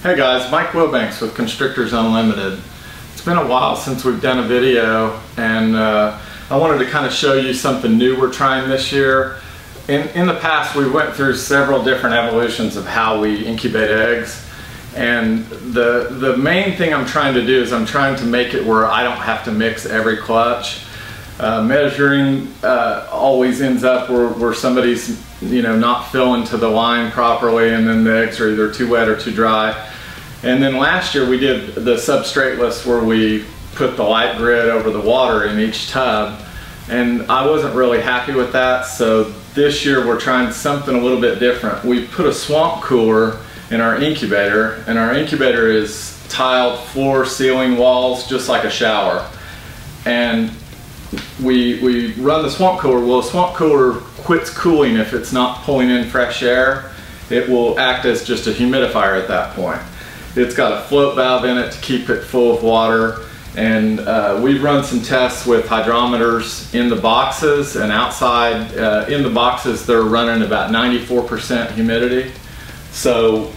Hey guys, Mike Wilbanks with Constrictors Unlimited. It's been a while since we've done a video, and I wanted to kind of show you something new we're trying this year. In the past, we went through several different evolutions of how we incubate eggs, and the main thing I'm trying to do is I'm trying to make it where I don't have to mix every clutch. Measuring always ends up where somebody's not filling to the line properly, and then the eggs are either too wet or too dry. And then last year we did the substrateless, where we put the light grid over the water in each tub, and I wasn't really happy with that. So this year we're trying something a little bit different. We put a swamp cooler in our incubator, and our incubator is tiled floor, ceiling, walls, just like a shower. And we run the swamp cooler. Well, a swamp cooler quits cooling if it's not pulling in fresh air. It will act as just a humidifier at that point. It's got a float valve in it to keep it full of water, and we've run some tests with hydrometers in the boxes and outside. In the boxes, they're running about 94% humidity. So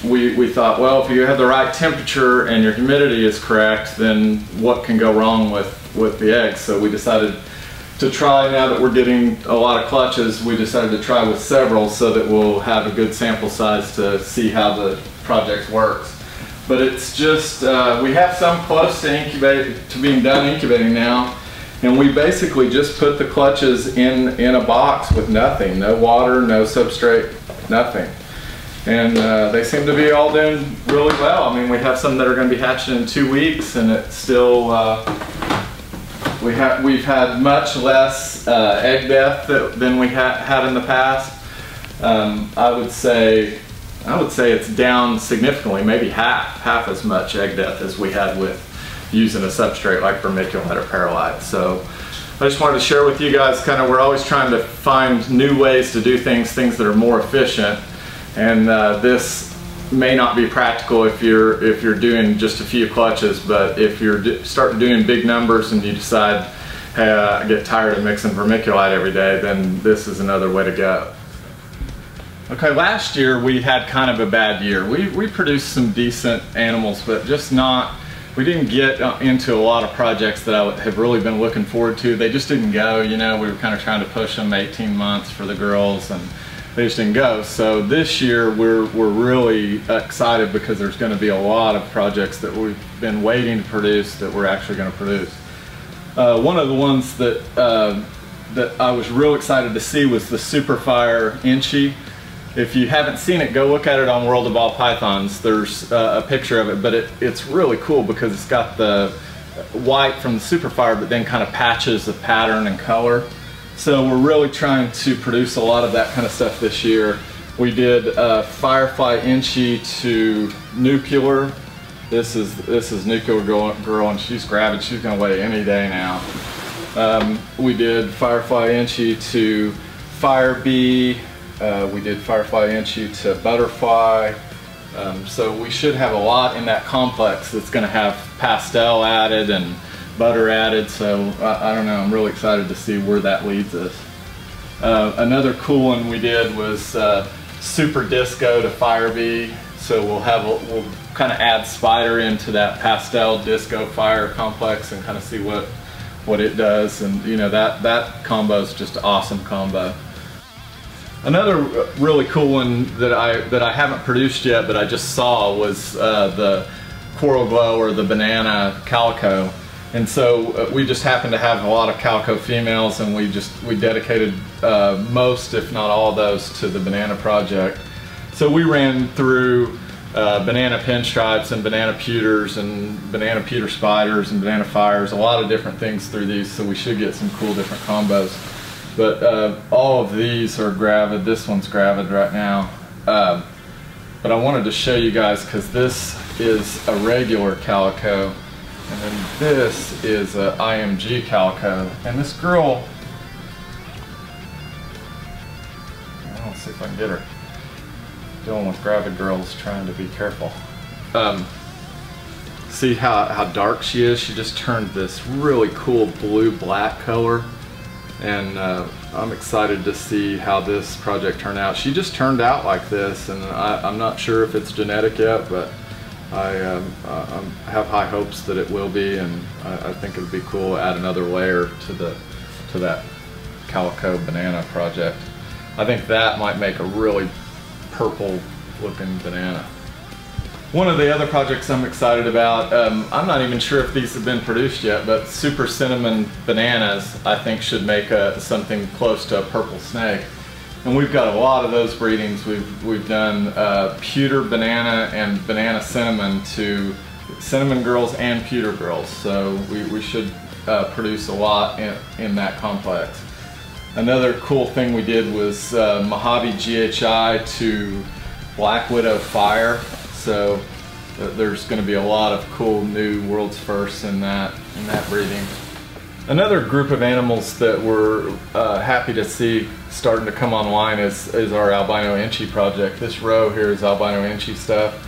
we thought, well, if you have the right temperature and your humidity is correct, then what can go wrong with the eggs? So we decided to try, now that we're getting a lot of clutches, we decided to try with several so that we'll have a good sample size to see how the project works. But it's just, we have some close to being done incubating now, and we basically just put the clutches in a box with nothing, no water, no substrate, nothing. And they seem to be all doing really well. I mean, we have some that are going to be hatching in 2 weeks, and it's still, we've had much less egg death than we had in the past. I would say it's down significantly, maybe half as much egg death as we had with using a substrate like vermiculite or perlite. So I just wanted to share with you guys, kind of, we're always trying to find new ways to do things that are more efficient. And this may not be practical if you're doing just a few clutches, but if you're starting doing big numbers and you decide, hey, I get tired of mixing vermiculite every day, then this is another way to go. Okay, last year we had kind of a bad year. We produced some decent animals, but just not, we didn't get into a lot of projects that I have really been looking forward to. They just didn't go, we were kind of trying to push them 18 months for the girls, and they just didn't go. So this year we're really excited because there's going to be a lot of projects that we've been waiting to produce that we're actually going to produce. One of the ones that I was real excited to see was the Superfire Inchy. If you haven't seen it, go look at it on World of Ball Pythons. There's a picture of it, but it's really cool because it's got the white from the Superfire, but then kind of patches of pattern and color. So we're really trying to produce a lot of that kind of stuff this year. We did Firefly Inchy to Nuclear. This is Nuclear Girl, and she's gravid. She's going to weigh any day now. We did Firefly Inchy to Fire Bee. We did Firefly Inchy to Butterfly. So we should have a lot in that complex that's going to have pastel added and butter added. So I don't know, I'm really excited to see where that leads us. Another cool one we did was Super Disco to Fire Bee. So we'll kind of add Spider into that pastel disco fire complex and kind of see what it does. And that combo is just an awesome combo. Another really cool one that I haven't produced yet, but I just saw, was the Coral Glow, or the banana calico. And so we just happened to have a lot of calico females, and we dedicated most, if not all of those, to the banana project. So we ran through banana pinstripes and banana pewters and banana pewter spiders and banana fires, a lot of different things through these, so we should get some cool different combos. But all of these are gravid. This one's gravid right now. But I wanted to show you guys, because this is a regular calico, and then this is a IMG calico. And this girl, let's see if I can get her. Dealing with gravid girls, trying to be careful. See how dark she is? She just turned this really cool blue-black color. and I'm excited to see how this project turned out. She just turned out like this, and I'm not sure if it's genetic yet, but I have high hopes that it will be, and I think it would be cool to add another layer to that calico banana project. I think that might make a really purple looking banana. One of the other projects I'm excited about, I'm not even sure if these have been produced yet, but super cinnamon bananas I think should make something close to a purple snake. And we've got a lot of those breedings. We've done pewter banana and banana cinnamon to cinnamon girls and pewter girls. So we should produce a lot in that complex. Another cool thing we did was Mojave GHI to Black Widow Fire. So there's going to be a lot of cool new world's firsts in that breeding. Another group of animals that we're happy to see starting to come online is our albino Inchy project. This row here is albino Inchy stuff.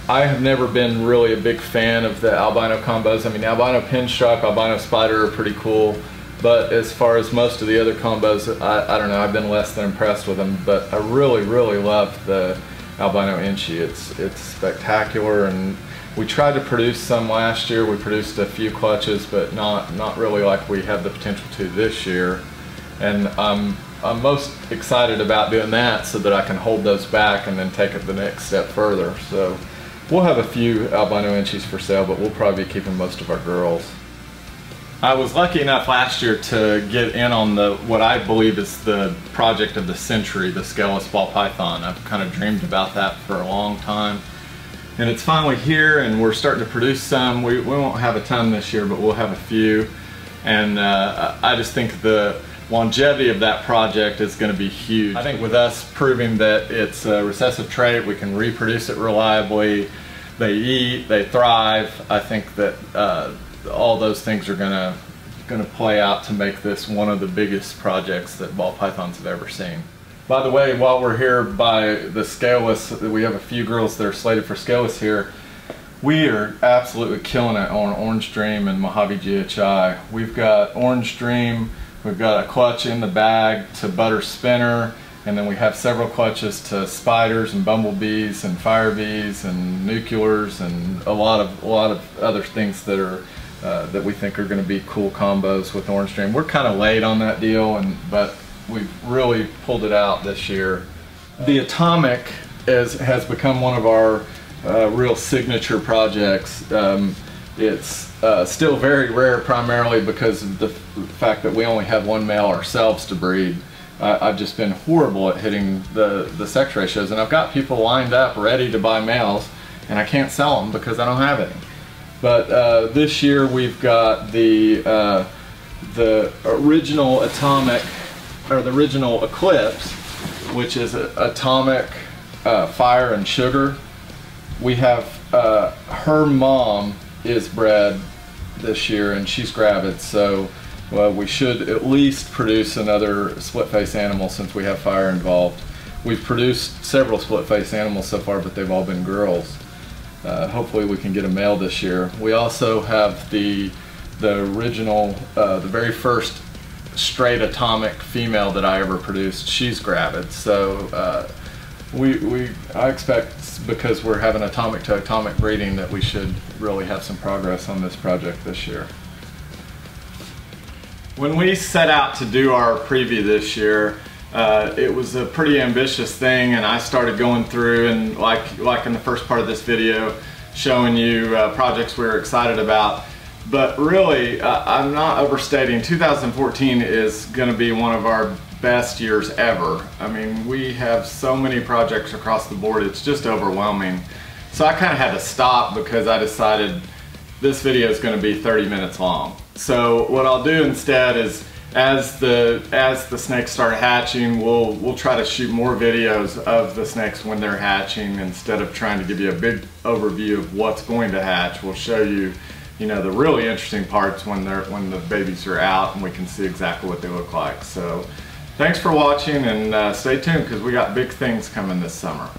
I have never been really a big fan of the albino combos. I mean, albino pinstripe, albino spider are pretty cool, but as far as most of the other combos, I don't know, I've been less than impressed with them, but I really love the albino Inchy. It's spectacular, and we tried to produce some last year. We produced a few clutches, but not really like we have the potential to this year. And I'm most excited about doing that so that I can hold those back and then take it the next step further. So we'll have a few albino Inchies for sale, but we'll probably be keeping most of our girls. I was lucky enough last year to get in on what I believe is the project of the century, the scaleless ball python. I've kind of dreamed about that for a long time. And it's finally here, and we're starting to produce some. We won't have a ton this year, but we'll have a few. And I just think the longevity of that project is going to be huge. I think with us proving that it's a recessive trait, we can reproduce it reliably, they eat, they thrive, I think that all those things are going to play out to make this one of the biggest projects that ball pythons have ever seen. By the way, while we're here by the scaleless, we have a few girls that are slated for scaleless here. We are absolutely killing it on Orange Dream and Mojave GHI. We've got Orange Dream, we've got a clutch in the bag to butter spinner, and then we have several clutches to spiders and bumblebees and fire bees and nuclears and a lot of other things that are that we think are going to be cool combos with Orange Dream. We're kind of late on that deal, but we've really pulled it out this year. The Atomic has become one of our real signature projects. It's still very rare, primarily because of the fact that we only have one male ourselves to breed. I've just been horrible at hitting the sex ratios, and I've got people lined up ready to buy males, and I can't sell them because I don't have any. But this year we've got the original Atomic, or the original Eclipse, which is Atomic Fire and Sugar. We have her mom is bred this year, and she's gravid, so we should at least produce another split face animal since we have fire involved. We've produced several split face animals so far, but they've all been girls. Hopefully we can get a male this year. We also have the original, the very first straight Atomic female that I ever produced. She's gravid, so I expect, because we're having Atomic to Atomic breeding, that we should really have some progress on this project this year. When we set out to do our preview this year, it was a pretty ambitious thing, and I started going through and like in the first part of this video, showing you projects we were excited about. But really, I'm not overstating, 2014 is going to be one of our best years ever. I mean, we have so many projects across the board, it's just overwhelming. So I kind of had to stop because I decided this video is going to be 30 minutes long. So what I'll do instead is, as the snakes start hatching, we'll try to shoot more videos of the snakes when they're hatching. Instead of trying to give you a big overview of what's going to hatch, we'll show you, the really interesting parts when the babies are out and we can see exactly what they look like. So thanks for watching, and stay tuned because we got big things coming this summer.